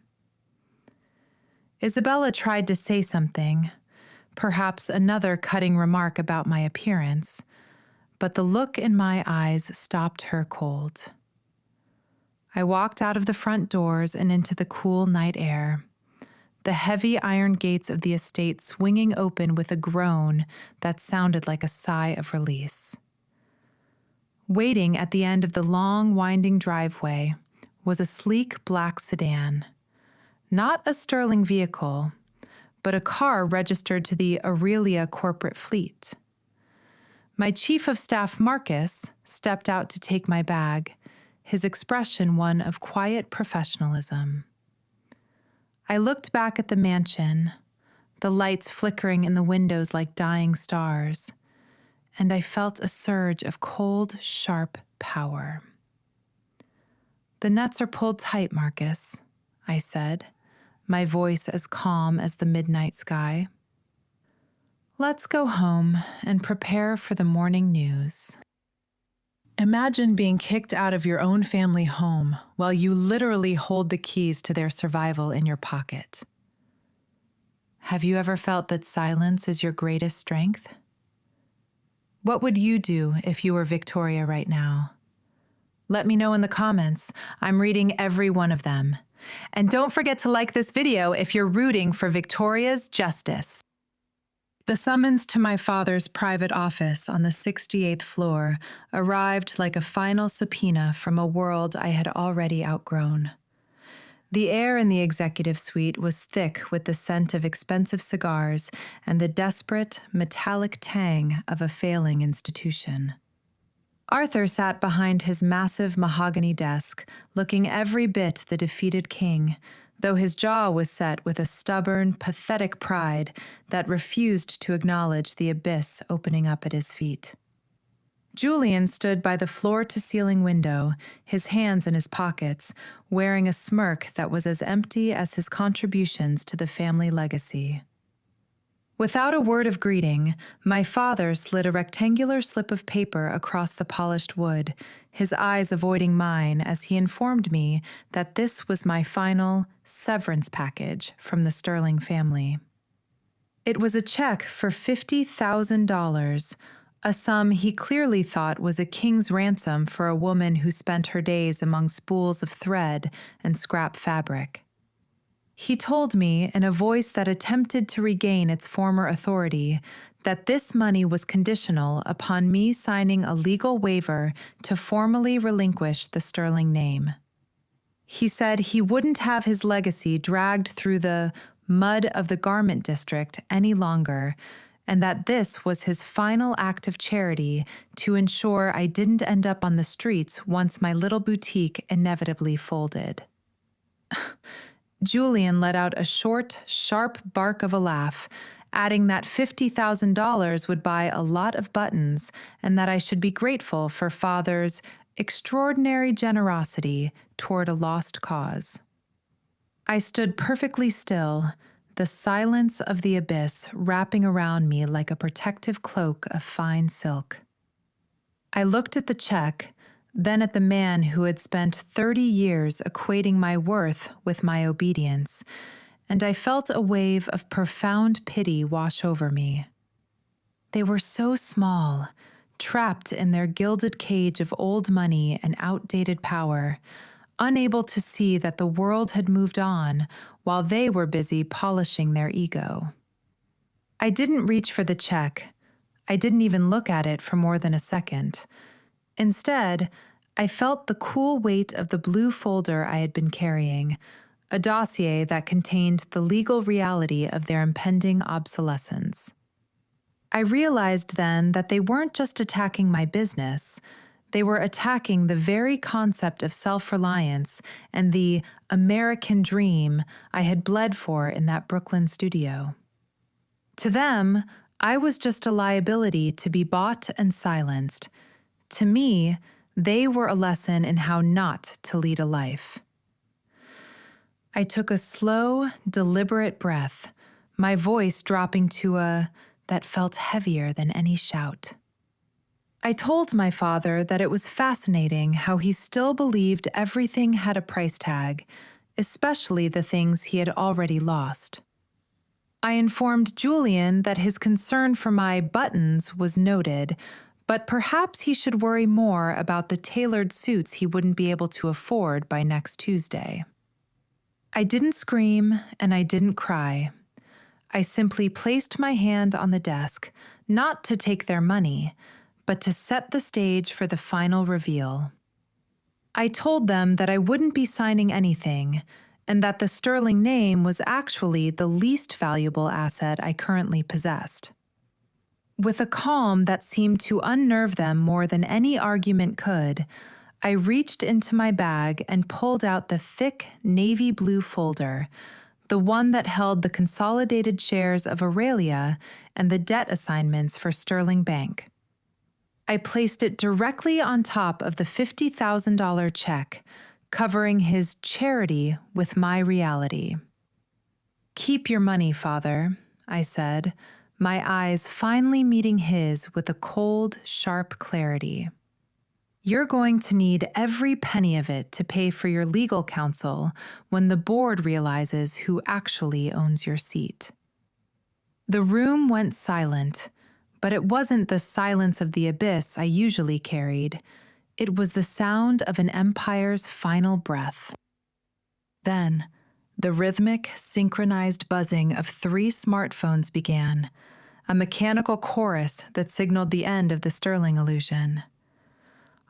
Isabella tried to say something, perhaps another cutting remark about my appearance, but the look in my eyes stopped her cold. I walked out of the front doors and into the cool night air, the heavy iron gates of the estate swinging open with a groan that sounded like a sigh of release. Waiting at the end of the long, winding driveway was a sleek black sedan, not a sterling vehicle, but a car registered to the Aurelia corporate fleet. My chief of staff, Marcus, stepped out to take my bag, his expression one of quiet professionalism. I looked back at the mansion, the lights flickering in the windows like dying stars, and I felt a surge of cold, sharp power. "The nuts are pulled tight, Marcus," I said, my voice as calm as the midnight sky. "Let's go home and prepare for the morning news." Imagine being kicked out of your own family home while you literally hold the keys to their survival in your pocket. Have you ever felt that silence is your greatest strength? What would you do if you were Victoria right now? Let me know in the comments. I'm reading every one of them. And don't forget to like this video if you're rooting for Victoria's justice. The summons to my father's private office on the 68th floor arrived like a final subpoena from a world I had already outgrown. The air in the executive suite was thick with the scent of expensive cigars and the desperate, metallic tang of a failing institution. Arthur sat behind his massive mahogany desk, looking every bit the defeated king, though his jaw was set with a stubborn, pathetic pride that refused to acknowledge the abyss opening up at his feet. Julian stood by the floor-to-ceiling window, his hands in his pockets, wearing a smirk that was as empty as his contributions to the family legacy. Without a word of greeting, my father slid a rectangular slip of paper across the polished wood, his eyes avoiding mine as he informed me that this was my final severance package from the Sterling family. It was a check for $50,000, a sum he clearly thought was a king's ransom for a woman who spent her days among spools of thread and scrap fabric. He told me, in a voice that attempted to regain its former authority, that this money was conditional upon me signing a legal waiver to formally relinquish the Sterling name. He said he wouldn't have his legacy dragged through the mud of the garment district any longer, and that this was his final act of charity to ensure I didn't end up on the streets once my little boutique inevitably folded. Julian let out a short, sharp bark of a laugh, adding that $50,000 would buy a lot of buttons and that I should be grateful for Father's extraordinary generosity toward a lost cause. I stood perfectly still, the silence of the abyss wrapping around me like a protective cloak of fine silk. I looked at the check, then at the man who had spent 30 years equating my worth with my obedience, and I felt a wave of profound pity wash over me. They were so small, trapped in their gilded cage of old money and outdated power, unable to see that the world had moved on while they were busy polishing their ego. I didn't reach for the check. I didn't even look at it for more than a second. Instead, I felt the cool weight of the blue folder I had been carrying, a dossier that contained the legal reality of their impending obsolescence. I realized then that they weren't just attacking my business, they were attacking the very concept of self-reliance and the American dream I had bled for in that Brooklyn studio. To them, I was just a liability to be bought and silenced. To me, they were a lesson in how not to lead a life. I took a slow, deliberate breath, my voice dropping to a that felt heavier than any shout. I told my father that it was fascinating how he still believed everything had a price tag, especially the things he had already lost. I informed Julian that his concern for my buttons was noted, but perhaps he should worry more about the tailored suits he wouldn't be able to afford by next Tuesday. I didn't scream and I didn't cry. I simply placed my hand on the desk, not to take their money, but to set the stage for the final reveal. I told them that I wouldn't be signing anything, and that the sterling name was actually the least valuable asset I currently possessed. With a calm that seemed to unnerve them more than any argument could, I reached into my bag and pulled out the thick navy blue folder, the one that held the consolidated shares of Aurelia and the debt assignments for Sterling Bank. I placed it directly on top of the $50,000 check, covering his charity with my reality. "Keep your money, Father," I said, my eyes finally meeting his with a cold, sharp clarity. "You're going to need every penny of it to pay for your legal counsel when the board realizes who actually owns your seat." The room went silent, but it wasn't the silence of the abyss I usually carried. It was the sound of an empire's final breath. Then, the rhythmic, synchronized buzzing of 3 smartphones began, a mechanical chorus that signaled the end of the Sterling illusion.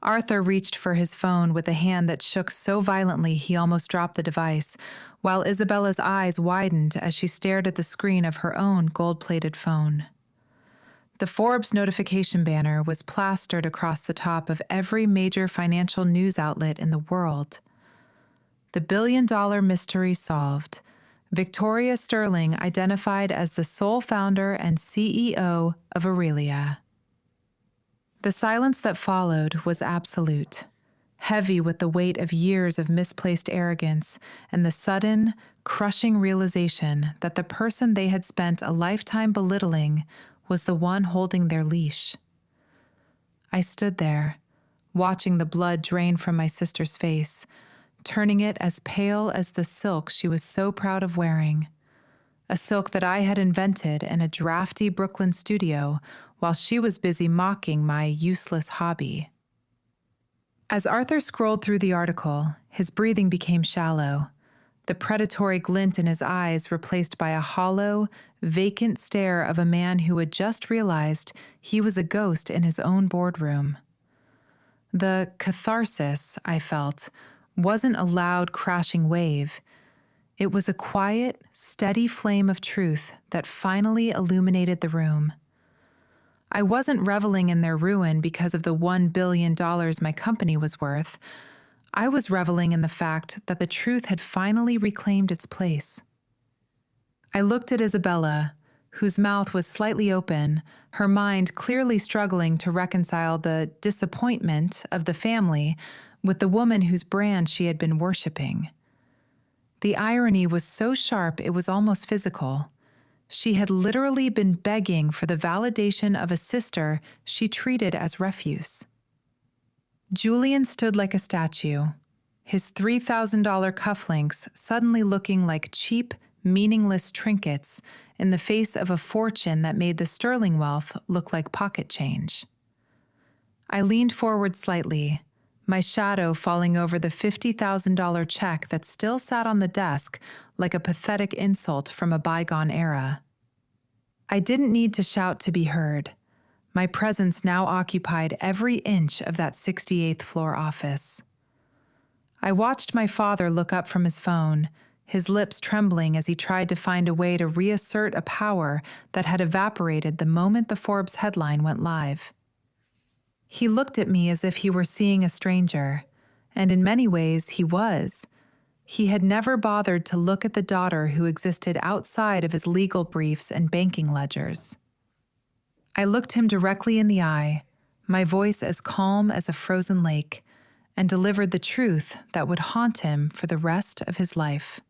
Arthur reached for his phone with a hand that shook so violently he almost dropped the device, while Isabella's eyes widened as she stared at the screen of her own gold-plated phone. The Forbes notification banner was plastered across the top of every major financial news outlet in the world. The billion-dollar mystery solved. Victoria Sterling identified as the sole founder and CEO of Aurelia. The silence that followed was absolute, heavy with the weight of years of misplaced arrogance and the sudden, crushing realization that the person they had spent a lifetime belittling was the one holding their leash. I stood there, watching the blood drain from my sister's face, turning it as pale as the silk she was so proud of wearing, a silk that I had invented in a drafty Brooklyn studio while she was busy mocking my useless hobby. As Arthur scrolled through the article, his breathing became shallow, the predatory glint in his eyes replaced by a hollow, vacant stare of a man who had just realized he was a ghost in his own boardroom. The catharsis, I felt, wasn't a loud, crashing wave. It was a quiet, steady flame of truth that finally illuminated the room. I wasn't reveling in their ruin because of the $1 billion my company was worth. I was reveling in the fact that the truth had finally reclaimed its place. I looked at Isabella, whose mouth was slightly open, her mind clearly struggling to reconcile the disappointment of the family with the woman whose brand she had been worshiping. The irony was so sharp it was almost physical. She had literally been begging for the validation of a sister she treated as refuse. Julian stood like a statue, his $3,000 cufflinks suddenly looking like cheap, meaningless trinkets in the face of a fortune that made the sterling wealth look like pocket change. I leaned forward slightly, my shadow falling over the $50,000 check that still sat on the desk like a pathetic insult from a bygone era. I didn't need to shout to be heard. My presence now occupied every inch of that 68th floor office. I watched my father look up from his phone, his lips trembling as he tried to find a way to reassert a power that had evaporated the moment the Forbes headline went live. He looked at me as if he were seeing a stranger, and in many ways he was. He had never bothered to look at the daughter who existed outside of his legal briefs and banking ledgers. I looked him directly in the eye, my voice as calm as a frozen lake, and delivered the truth that would haunt him for the rest of his life.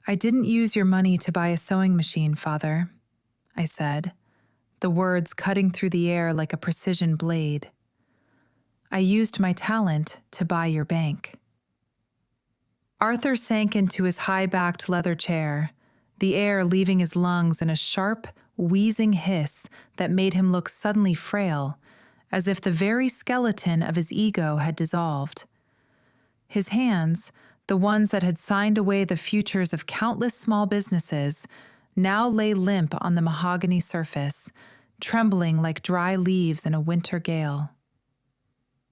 "I didn't use your money to buy a sewing machine, Father," I said, the words cutting through the air like a precision blade. "I used my talent to buy your bank." Arthur sank into his high-backed leather chair, the air leaving his lungs in a sharp, wheezing hiss that made him look suddenly frail, as if the very skeleton of his ego had dissolved. His hands, the ones that had signed away the futures of countless small businesses, now lay limp on the mahogany surface, trembling like dry leaves in a winter gale.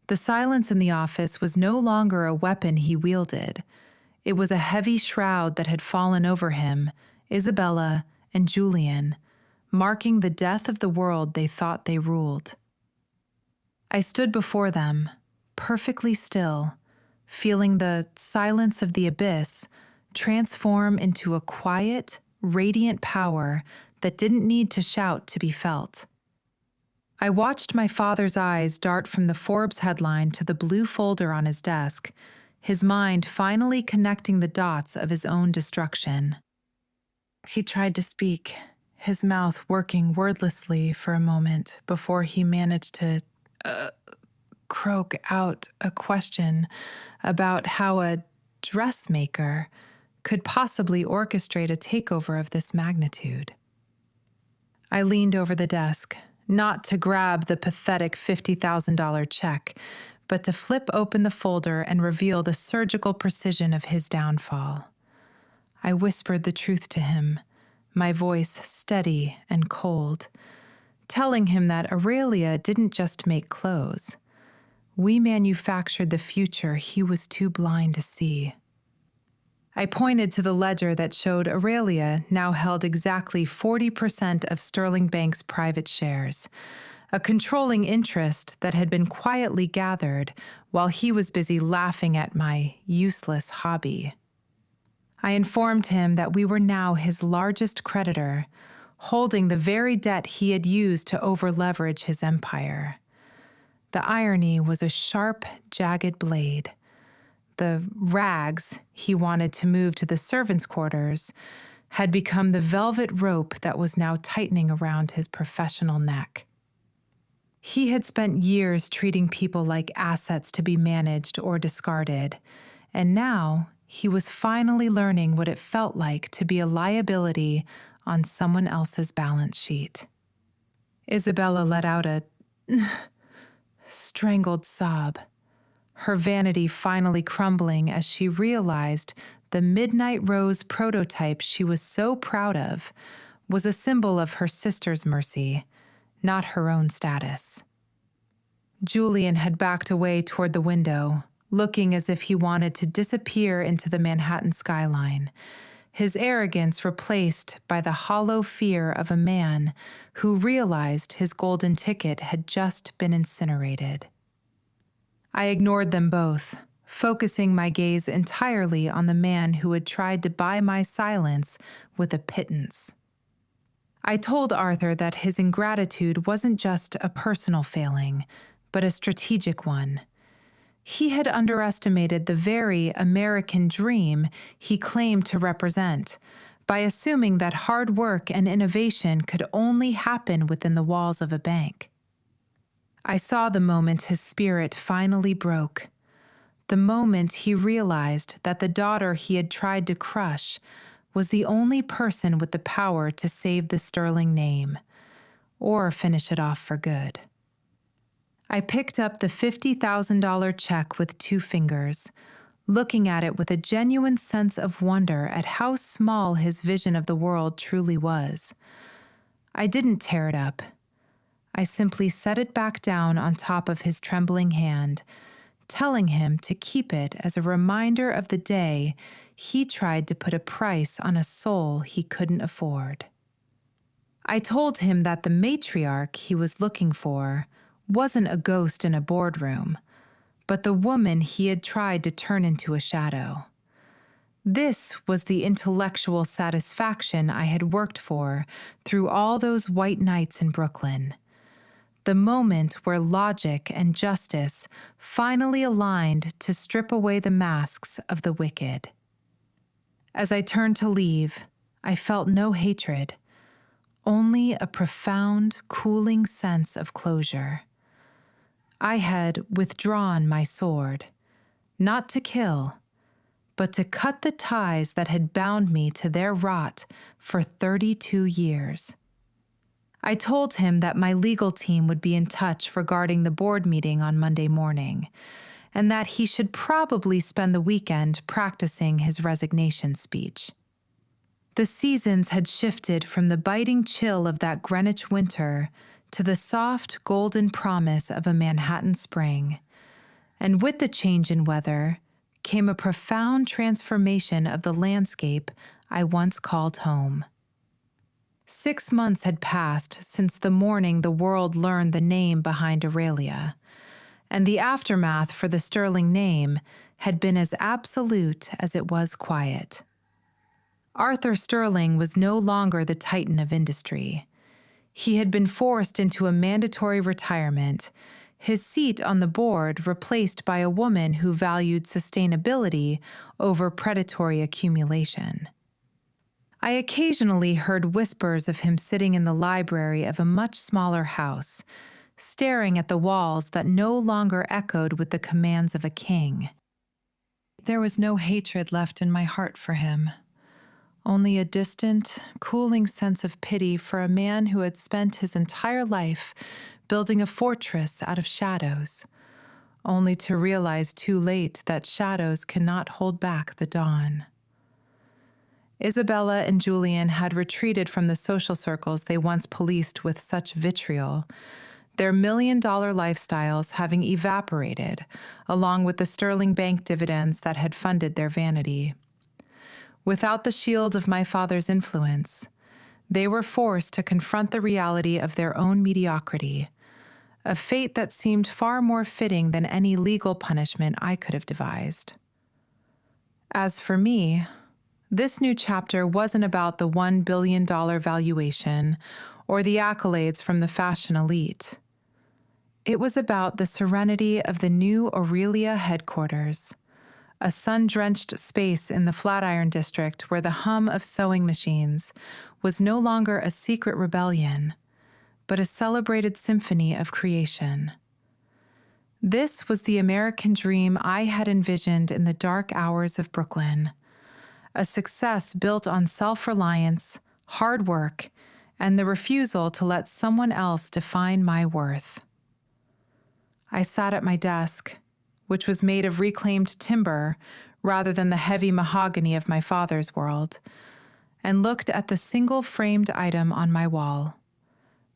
The silence in the office was no longer a weapon he wielded. It was a heavy shroud that had fallen over him, Isabella, and Julian, marking the death of the world they thought they ruled. I stood before them, perfectly still, feeling the silence of the abyss transform into a quiet, radiant power that didn't need to shout to be felt. I watched my father's eyes dart from the Forbes headline to the blue folder on his desk, his mind finally connecting the dots of his own destruction. He tried to speak, his mouth working wordlessly for a moment before he managed to croak out a question about how a dressmaker could possibly orchestrate a takeover of this magnitude. I leaned over the desk, not to grab the pathetic $50,000 check, but to flip open the folder and reveal the surgical precision of his downfall. I whispered the truth to him, my voice steady and cold, telling him that Aurelia didn't just make clothes. We manufactured the future he was too blind to see. I pointed to the ledger that showed Aurelia now held exactly 40% of Sterling Bank's private shares, a controlling interest that had been quietly gathered while he was busy laughing at my useless hobby. I informed him that we were now his largest creditor, holding the very debt he had used to over-leverage his empire. The irony was a sharp, jagged blade. The rags he wanted to move to the servants' quarters had become the velvet rope that was now tightening around his professional neck. He had spent years treating people like assets to be managed or discarded, and now he was finally learning what it felt like to be a liability on someone else's balance sheet. Isabella let out a strangled sob, her vanity finally crumbling as she realized the Midnight Rose prototype she was so proud of was a symbol of her sister's mercy, not her own status. Julian had backed away toward the window, looking as if he wanted to disappear into the Manhattan skyline, his arrogance replaced by the hollow fear of a man who realized his golden ticket had just been incinerated. I ignored them both, focusing my gaze entirely on the man who had tried to buy my silence with a pittance. I told Arthur that his ingratitude wasn't just a personal failing, but a strategic one. He had underestimated the very American dream he claimed to represent by assuming that hard work and innovation could only happen within the walls of a bank. I saw the moment his spirit finally broke, the moment he realized that the daughter he had tried to crush was the only person with the power to save the sterling name, or finish it off for good. I picked up the $50,000 check with 2 fingers, looking at it with a genuine sense of wonder at how small his vision of the world truly was. I didn't tear it up. I simply set it back down on top of his trembling hand, telling him to keep it as a reminder of the day he tried to put a price on a soul he couldn't afford. I told him that the matriarch he was looking for wasn't a ghost in a boardroom, but the woman he had tried to turn into a shadow. This was the intellectual satisfaction I had worked for through all those white nights in Brooklyn. The moment where logic and justice finally aligned to strip away the masks of the wicked. As I turned to leave, I felt no hatred, only a profound, cooling sense of closure. I had withdrawn my sword, not to kill, but to cut the ties that had bound me to their rot for 32 years. I told him that my legal team would be in touch regarding the board meeting on Monday morning, and that he should probably spend the weekend practicing his resignation speech. The seasons had shifted from the biting chill of that Greenwich winter to the soft, golden promise of a Manhattan spring, and with the change in weather came a profound transformation of the landscape I once called home. 6 months had passed since the morning the world learned the name behind Aurelia, and the aftermath for the sterling name had been as absolute as it was quiet. Arthur Sterling was no longer the titan of industry. He had been forced into a mandatory retirement, his seat on the board replaced by a woman who valued sustainability over predatory accumulation. I occasionally heard whispers of him sitting in the library of a much smaller house, staring at the walls that no longer echoed with the commands of a king. There was no hatred left in my heart for him, only a distant, cooling sense of pity for a man who had spent his entire life building a fortress out of shadows, only to realize too late that shadows cannot hold back the dawn. Isabella and Julian had retreated from the social circles they once policed with such vitriol, their million-dollar lifestyles having evaporated, along with the sterling bank dividends that had funded their vanity. Without the shield of my father's influence, they were forced to confront the reality of their own mediocrity, a fate that seemed far more fitting than any legal punishment I could have devised. As for me, this new chapter wasn't about the $1 billion valuation or the accolades from the fashion elite. It was about the serenity of the new Aurelia headquarters, a sun-drenched space in the Flatiron District where the hum of sewing machines was no longer a secret rebellion, but a celebrated symphony of creation. This was the American dream I had envisioned in the dark hours of Brooklyn, a success built on self-reliance, hard work, and the refusal to let someone else define my worth. I sat at my desk, which was made of reclaimed timber rather than the heavy mahogany of my father's world, and looked at the single framed item on my wall,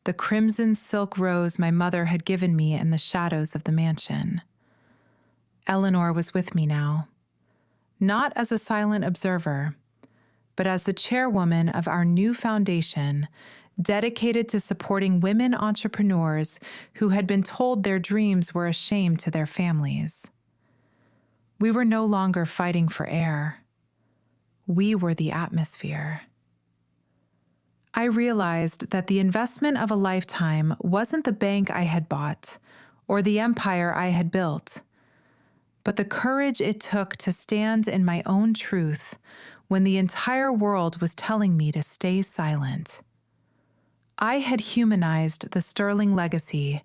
the crimson silk rose my mother had given me in the shadows of the mansion. Eleanor was with me now, not as a silent observer, but as the chairwoman of our new foundation dedicated to supporting women entrepreneurs who had been told their dreams were a shame to their families. We were no longer fighting for air. We were the atmosphere. I realized that the investment of a lifetime wasn't the bank I had bought or the empire I had built, but the courage it took to stand in my own truth when the entire world was telling me to stay silent. I had humanized the sterling legacy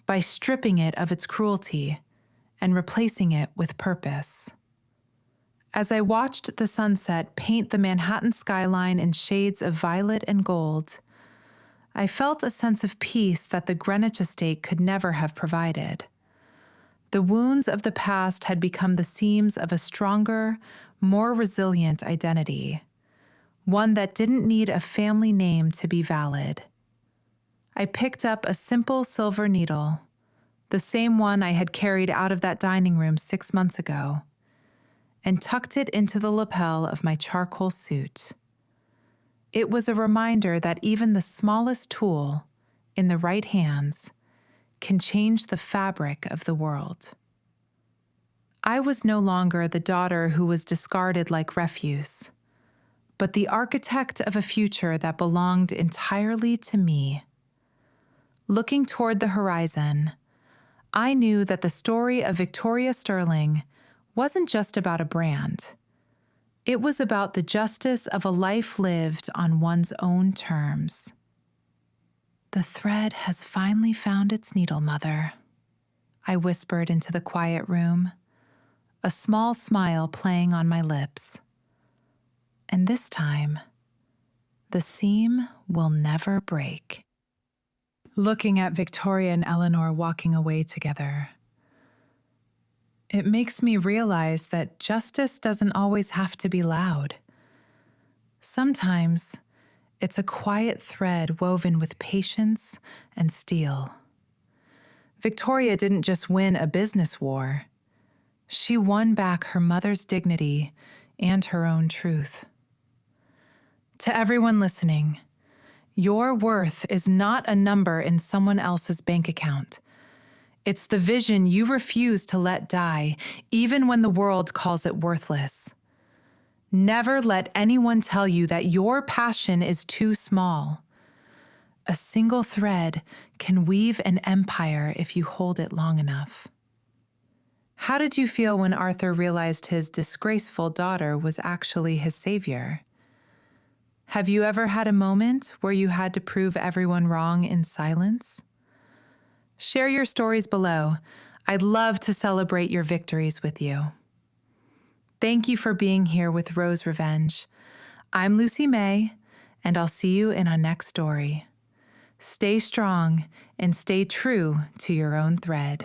by stripping it of its cruelty and replacing it with purpose. As I watched the sunset paint the Manhattan skyline in shades of violet and gold, I felt a sense of peace that the Greenwich estate could never have provided. The wounds of the past had become the seams of a stronger, more resilient identity, one that didn't need a family name to be valid. I picked up a simple silver needle, the same one I had carried out of that dining room 6 months ago, and tucked it into the lapel of my charcoal suit. It was a reminder that even the smallest tool, in the right hands, can change the fabric of the world. I was no longer the daughter who was discarded like refuse, but the architect of a future that belonged entirely to me. Looking toward the horizon, I knew that the story of Victoria Sterling wasn't just about a brand. It was about the justice of a life lived on one's own terms. "The thread has finally found its needle, Mother," I whispered into the quiet room, a small smile playing on my lips. "And this time, the seam will never break." Looking at Victoria and Eleanor walking away together, it makes me realize that justice doesn't always have to be loud. Sometimes it's a quiet thread woven with patience and steel. Victoria didn't just win a business war. She won back her mother's dignity and her own truth. To everyone listening, your worth is not a number in someone else's bank account. It's the vision you refuse to let die, even when the world calls it worthless. Never let anyone tell you that your passion is too small. A single thread can weave an empire if you hold it long enough. How did you feel when Arthur realized his disgraceful daughter was actually his savior? Have you ever had a moment where you had to prove everyone wrong in silence? Share your stories below. I'd love to celebrate your victories with you. Thank you for being here with Rose Revenge. I'm Lucy May, and I'll see you in our next story. Stay strong and stay true to your own thread.